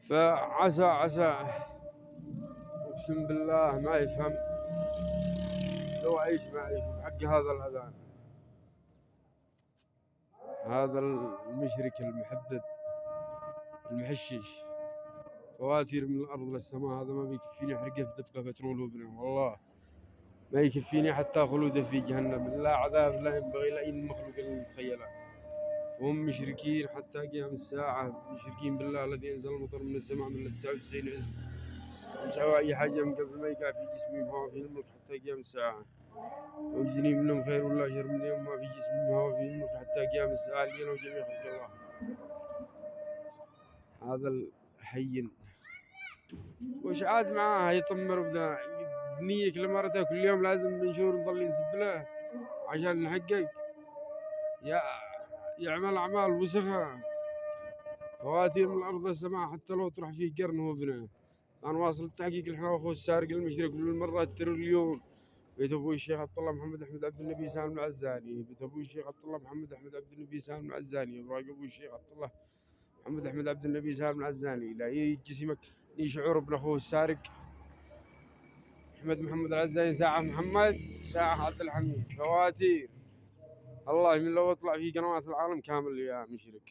فعسى اقسم بالله ما يفهم، لو عيش ما عيش بحق هذا الاذان. هذا المشرك المحدد المحشش فواتير من الارض للسماء، هذا ما بيكفيني احرقه بدبه بترول وابنه، والله ما يكفيني حتى خلوده في جهنم، لا عذاب لا ينبغي لاي مخلوق ان يتخيله. وهم مشركين حتى قيام الساعة، مشركين بالله الذي أنزل المطر من السماء من 99 حزب، مسحوا أي حاجة من قبل ما يقع في جسمهم هو في الملك حتى قيام الساعة، ويجني منهم خير ولا شر منهم ما في جسمهم هو في الملك حتى قيام الساعة لقينا جميع خلق الله. هذا الحين وش عاد معاه يطمر بدا بنيك لمرته كل يوم لازم منشور نظل ينسب له عشان نحقق، يعمل أعمال وسخة فواتير من الأرض للسماء، حتى لو تروح فيه قرن هو ابنه. أنا واصل التحقيق الحين أخوه السارق المشرك بالمرة تريليون. بيت أبوي الشيخ عبد الله محمد أحمد عبد النبي سالم العزاني، بيت أبوي الشيخ عبد الله محمد أحمد عبد النبي سالم العزاني، أبراق أبوي الشيخ عبد الله محمد أحمد عبد النبي سالم العزاني. لا يجسمك شعور ابن أخوه السارق أحمد محمد العزاني، ساعة محمد ساعة عبد الحميد فواتير. الله من لو اطلع في قنوات العالم كامل يا مشرك.